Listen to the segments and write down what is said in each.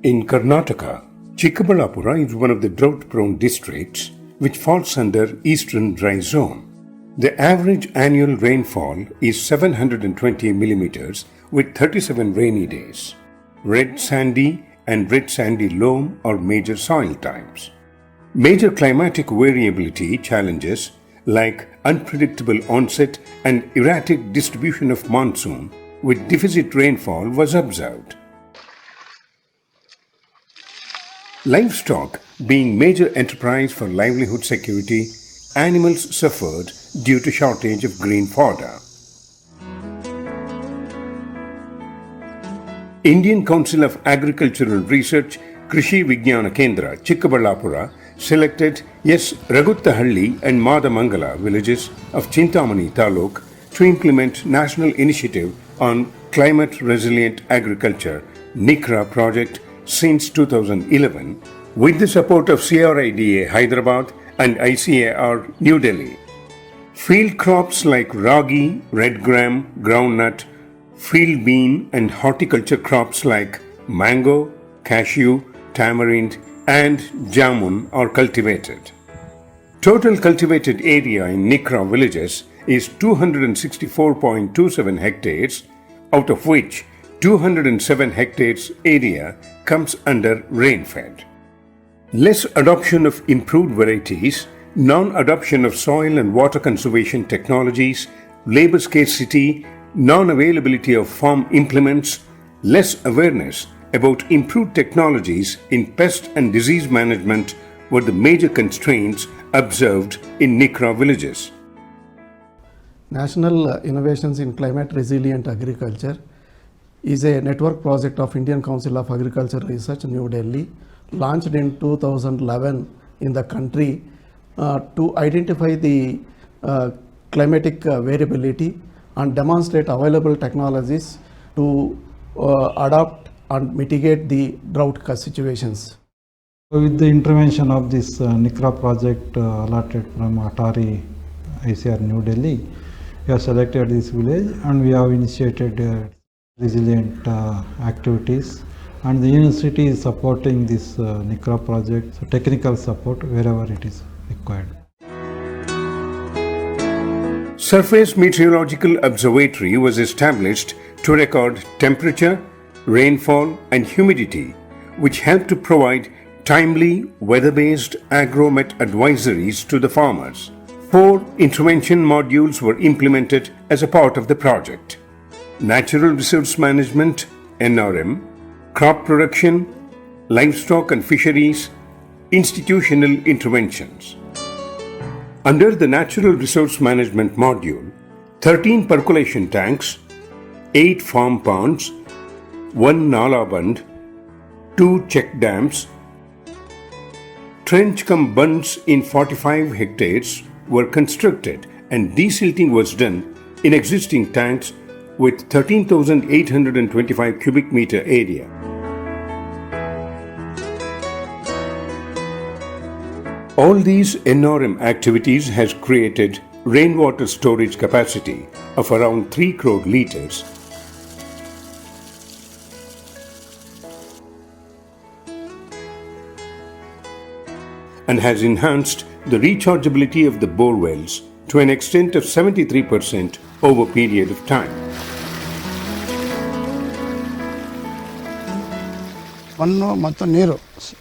In Karnataka, Chikkaballapura is one of the drought-prone districts which falls under eastern dry zone. The average annual rainfall is 720 millimeters with 37 rainy days. Red sandy and red sandy loam are major soil types. Major climatic variability challenges like unpredictable onset and erratic distribution of monsoon with deficit rainfall was observed. Livestock being major enterprise for livelihood security, animals suffered due to shortage of green fodder. Indian Council of Agricultural Research Krishi Vigyana Kendra, Chikkaballapura selected S. Raguttahalli and Madamangala villages of Chintamani Taluk to implement National Initiative on Climate Resilient Agriculture NICRA project since 2011 with the support of CRIDA Hyderabad and ICAR New Delhi. Field crops like ragi, red gram, groundnut, field bean and horticulture crops like mango, cashew, tamarind and jamun are cultivated. Total cultivated area in NICRA villages is 264.27 hectares, out of which 207 hectares area comes under rain-fed. Less adoption of improved varieties, non-adoption of soil and water conservation technologies, labor scarcity, non-availability of farm implements, less awareness about improved technologies in pest and disease management were the major constraints observed in NICRA villages. National Innovations in Climate Resilient Agriculture is a network project of Indian Council of Agriculture Research, New Delhi, launched in 2011 in the country to identify the climatic variability and demonstrate available technologies to adopt and mitigate the drought situations. With the intervention of this NICRA project allotted from Atari ICR New Delhi, we have selected this village and we have initiated resilient activities, and the university is supporting this NICRA project, so technical support wherever it is required. Surface Meteorological Observatory was established to record temperature, rainfall and humidity, which helped to provide timely weather-based agromet advisories to the farmers. 4 intervention modules were implemented as a part of the project: Natural Resource Management (NRM), crop production, livestock and fisheries, institutional interventions. Under the Natural Resource Management module, 13 percolation tanks, 8 farm ponds, 1 Nala Bund, 2 check dams, trench-cum-bunds in 45 hectares were constructed and desilting was done in existing tanks with 13,825 cubic meter area. All these NRM activities has created rainwater storage capacity of around 3 crore litres. And has enhanced the rechargeability of the bore wells to an extent of 73% over a period of time. ಮಣ್ಣು ಮತ್ತು ನೀರು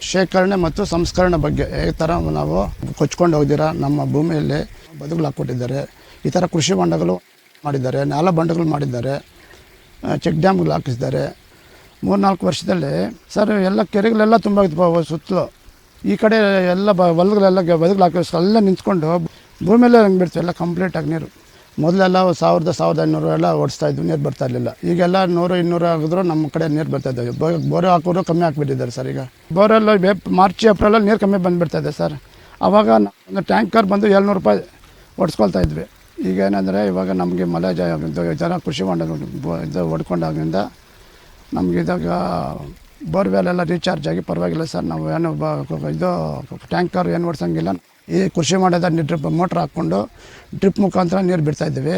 ಶೇಖರಣೆ ಮತ್ತು ಸಂಸ್ಕರಣೆ ಬಗ್ಗೆ ಈ ಥರ ನಾವು ಕೊಚ್ಕೊಂಡು ಹೋಗ್ದಿರ ನಮ್ಮ ಭೂಮಿಯಲ್ಲಿ ಬದುಗಳು ಹಾಕ್ಕೊಟ್ಟಿದ್ದಾರೆ. ಈ ಥರ ಕೃಷಿ ಹೊಂಡಗಳು ಮಾಡಿದ್ದಾರೆ, ನಾಲ ಬಂಡಗಳು ಮಾಡಿದ್ದಾರೆ, ಚೆಕ್ ಡ್ಯಾಮ್ಗಳು ಹಾಕಿಸಿದ್ದಾರೆ. 3-4 ವರ್ಷದಲ್ಲಿ ಸರ್ ಎಲ್ಲ ಕೆರೆಗಳೆಲ್ಲ ತುಂಬ ಸುತ್ತಲೂ ಈ ಕಡೆ ಎಲ್ಲ ಹೊಲಗಳೆಲ್ಲ ಬದುಗಳು ಹಾಕಿ ಎಲ್ಲ ನಿಂತ್ಕೊಂಡು ಭೂಮಿಯಲ್ಲೇ ಹಂಗೆ ಬಿಡ್ತೀವಿ ಎಲ್ಲ ಕಂಪ್ಲೀಟಾಗಿ ನೀರು. ಮೊದಲೆಲ್ಲ 1,000-1,500 ಎಲ್ಲ ಓಡಿಸ್ತಾಯಿದ್ವಿ, ನೀರು ಬರ್ತಾ ಇರಲಿಲ್ಲ. ಈಗೆಲ್ಲ 100-200 ಆಗಿದ್ರು ನಮ್ಮ ಕಡೆ ನೀರು ಬರ್ತಾಯಿದ್ದಾವೆ. ಬೋರ್ ಹಾಕೋರು ಕಮ್ಮಿ ಹಾಕ್ಬಿಟ್ಟಿದ್ದಾರೆ ಸರ್. ಈಗ ಬೋರಲ್ಲಿ ಮಾರ್ಚ್ ಏಪ್ರಿಲಲ್ಲಿ ನೀರು ಕಮ್ಮಿ ಬಂದುಬಿಡ್ತಾಯಿದೆ ಸರ್. ಆವಾಗ ಒಂದು ಟ್ಯಾಂಕರ್ ಬಂದು 700 ರೂಪಾಯಿ ಓಡಿಸ್ಕೊಳ್ತಾ ಇದ್ವಿ. ಈಗ ಏನಂದರೆ ಇವಾಗ ನಮಗೆ ಮಳೆ ಜನ ಕೃಷಿ ಹೊಂಡ ಇದು ಹೊಡ್ಕೊಂಡಾಗಿಂದ ನಮಗೆ ಇದಾಗ ಬೋರ್ವೆಲ್ ಎಲ್ಲ ರೀಚಾರ್ಜ್ ಆಗಿ ಪರವಾಗಿಲ್ಲ ಸರ್. ನಾವು ಏನು ಇದು ಟ್ಯಾಂಕರ್ ಏನು ಓಡಿಸೋಂಗಿಲ್ಲ. ಈ ಕೃಷಿ ಹೊಂಡದ ಡ್ರಿಪ್ ಮೋಟ್ರ್ ಹಾಕ್ಕೊಂಡು ಡ್ರಿಪ್ ಮುಖಾಂತರ ನೀರು ಬಿಡ್ತಾ ಇದ್ದೀವಿ.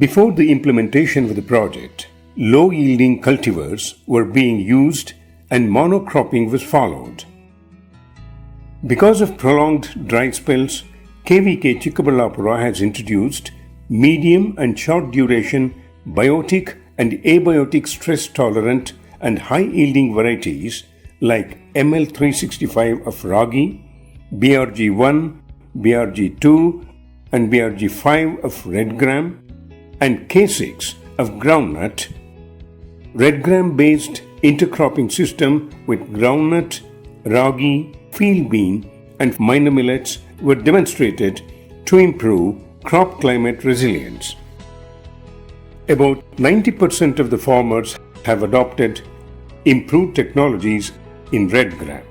Before the implementation of the project, low-yielding cultivars were being used and monocropping was followed. Because of prolonged dry spells, KVK Chikkaballapura has introduced medium and short duration biotic and abiotic stress tolerant and high yielding varieties like ML365 of ragi, BRG1, BRG2 and BRG5 of red gram and K6 of groundnut. Red gram based intercropping system with groundnut, ragi, field bean and minor millets were demonstrated to improve crop climate resilience. About 90% of the farmers have adopted improved technologies in red gram.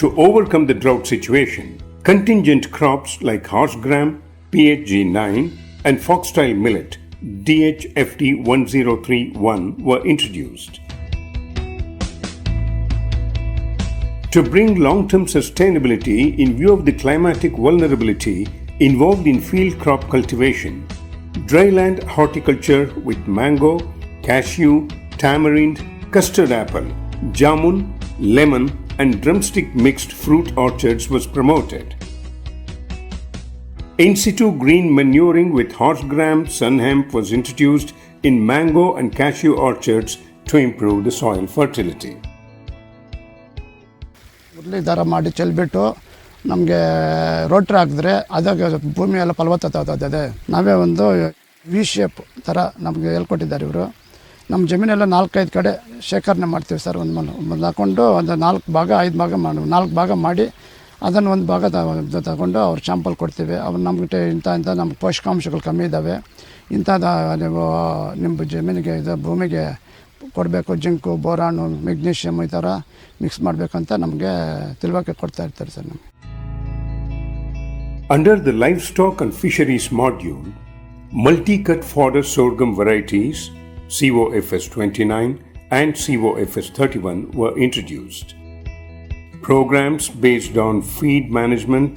To overcome the drought situation, contingent crops like horse gram, PHG9 and foxtail millet, DHFT1031 were introduced. To bring long-term sustainability in view of the climatic vulnerability involved in field crop cultivation, dryland horticulture with mango, cashew, tamarind, custard apple, jamun, lemon and drumstick mixed fruit orchards was promoted. In situ green manuring with horse gram sun hemp was introduced in mango and cashew orchards to improve the soil fertility. ಉರ್ಲಿ ದಾರ ಮಾಡಿ ಚೆಲ್ಬಿಟ್ಟು ನಮಗೆ rotary ಹಾಕಿದ್ರೆ ಅದಾಗ ಭೂಮಿ ಎಲ್ಲ ಫಲವತ್ತತೆ ಆಗ್ತದೆ. ನಾವೇ ಒಂದು ವಿ ಶೇಪ್ ಥರ ನಮಗೆ ಹೇಳ್ಕೊಟ್ಟಿದ್ದಾರೆ ಇವರು. ನಮ್ಮ ಜಮೀನೆಲ್ಲ 4-5 ಕಡೆ ಶೇಖರಣೆ ಮಾಡ್ತೀವಿ ಸರ್. ಒಂದು ಹಾಕ್ಕೊಂಡು ಒಂದು 4 ಭಾಗ 5 ಭಾಗ ಮಾಡಿ 4 ಭಾಗ ಮಾಡಿ ಅದನ್ನು ಒಂದು ಭಾಗ ತಗೊಂಡು ಅವ್ರು ಶಾಂಪಲ್ ಕೊಡ್ತೀವಿ. ಅವ್ರು ನಮ್ಗೆ ಇಂಥ ನಮ್ಗೆ ಪೋಷಕಾಂಶಗಳು ಕಮ್ಮಿ ಇದ್ದಾವೆ, ಇಂಥದ್ದು ನೀವು ನಿಮ್ಮ ಜಮೀನಿಗೆ ಇದು ಭೂಮಿಗೆ ಕೊಡಬೇಕು, ಜಿಂಕು, ಬೋರಾನು, ಮೆಗ್ನೀಷಿಯಮ್ ಈ ಥರ ಮಿಕ್ಸ್ ಮಾಡಬೇಕಂತ ನಮಗೆ ತಿಳುವಳಿಕೆ ಕೊಡ್ತಾ ಇರ್ತಾರೆ ಸರ್ ನಮಗೆ. Under the livestock and fisheries module, multi-cut fodder sorghum varieties COFS 29 and COFS 31 were introduced. Programs based on feed management,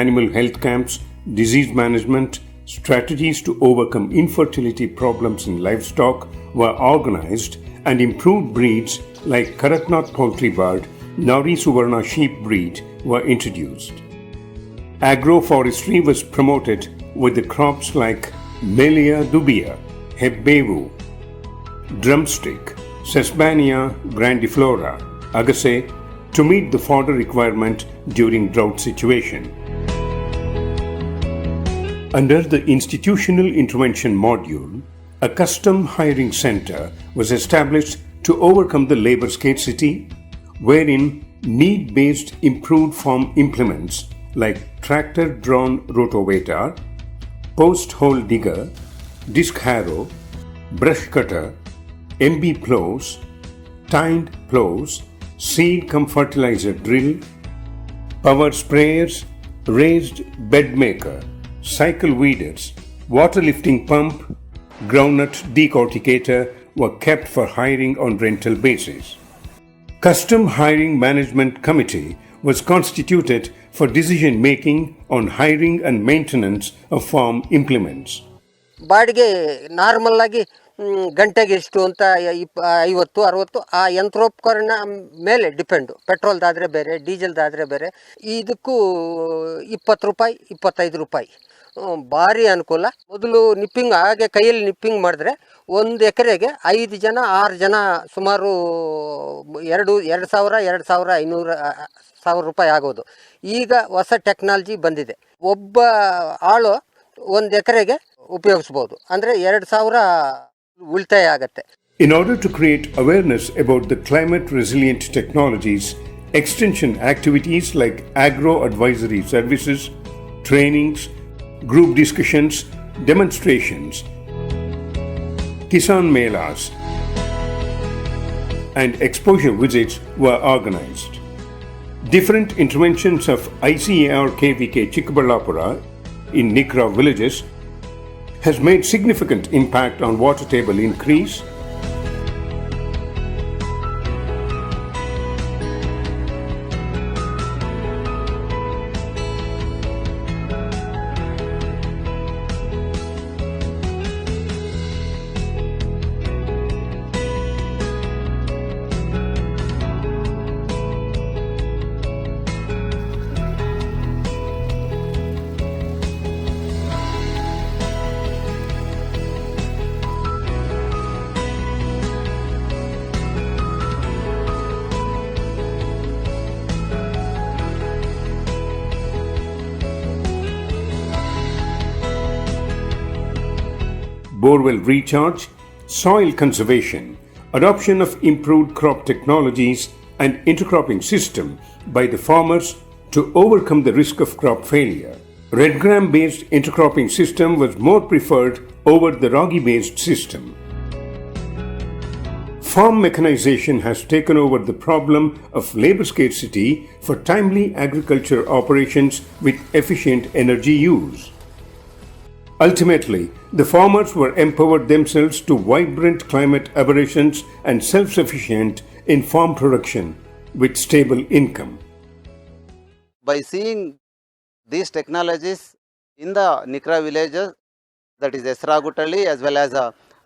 animal health camps, disease management, strategies to overcome infertility problems in livestock were organized and improved breeds like Karaknath poultry bird, Nari Suvarna sheep breed were introduced. Agroforestry was promoted with the crops like Melia dubia, Hebbevu, drumstick, Sesbania grandiflora, Agasse to meet the fodder requirement during drought situation. Under the institutional intervention module, a custom hiring center was established to overcome the labor scarcity, wherein need-based improved farm implements like tractor-drawn rotavator, post-hole digger, disc harrow, brush cutter, MB plows, tined plows, seed-cum-fertilizer drill, power sprayers, raised bed maker, cycle weeders, water lifting pump, groundnut decorticator were kept for hiring on rental basis. Custom hiring management committee was constituted for decision making on hiring and maintenance of farm implements. ಬಾಡಿಗೆ normal ಆಗಿ ಗಂಟೆಗೆ ಎಷ್ಟು ಅಂತ 50-60 ಆ ಯಂತ್ರೋಪಕರಣ ಮೇಲೆ depend. ಪೆಟ್ರೋಲ್ದಾದರೆ ಬೇರೆ, ಡೀಸೆಲ್ದಾದರೆ ಬೇರೆ. ಇದಕ್ಕೂ 20 ರೂಪಾಯಿ 25 ರೂಪಾಯಿ ಭಾರಿ ಅನುಕೂಲ. ಮೊದಲು ನಿಪ್ಪಿಂಗ್ ಹಾಗೆ ಕೈಯಲ್ಲಿ ನಿಪ್ಪಿಂಗ್ ಮಾಡಿದ್ರೆ 1 ಎಕರೆಗೆ 5 ಜನ 6 ಜನ ಸುಮಾರು 2,000-2,500 ರೂಪಾಯಿ ಆಗೋದು. ಈಗ ಹೊಸ ಟೆಕ್ನಾಲಜಿ ಬಂದಿದೆ. ಒಬ್ಬ ಆಳು 1 ಎಕರೆಗೆ ಉಪಯೋಗಿಸ್ಬೋದು, ಅಂದರೆ 2,000 ಉಳಿತಾಯ ಆಗುತ್ತೆ. In order to create awareness about the climate resilient technologies, extension activities like agro advisory services, trainings, group discussions, demonstrations, Kisan Melas, and exposure visits were organized. Different interventions of ICAR KVK Chikkaballapura in NICRA villages has made significant impact on water table increase, borewell recharge, soil conservation, adoption of improved crop technologies and intercropping system by the farmers to overcome the risk of crop failure. Red gram based intercropping system was more preferred over the ragi based system. Farm mechanization has taken over the problem of labor scarcity for timely agriculture operations with efficient energy use. Ultimately, the farmers were empowered themselves to vibrant climate aberrations and self-sufficient in farm production with stable income. By seeing these technologies in the NICRA villages, that is Esragutali as well as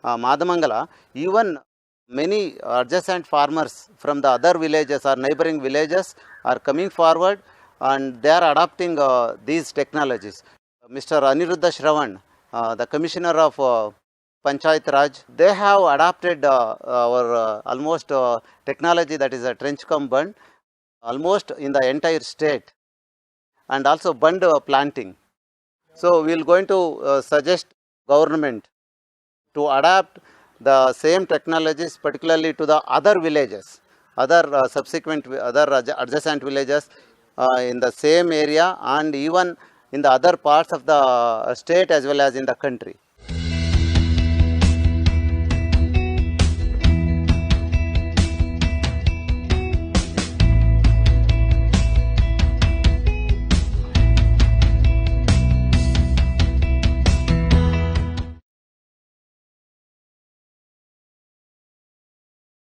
Madamangala, even many adjacent farmers from the other villages or neighboring villages are coming forward and they are adopting these technologies. Mr. Aniruddha Shravan, the Commissioner of Panchayat Raj, they have adopted our almost technology, that is a trench cum bund, almost in the entire state, and also bund planting. So we are going to suggest government to adapt the same technologies particularly to the other villages, other adjacent villages in the same area and even in the other parts of the state as well as in the country.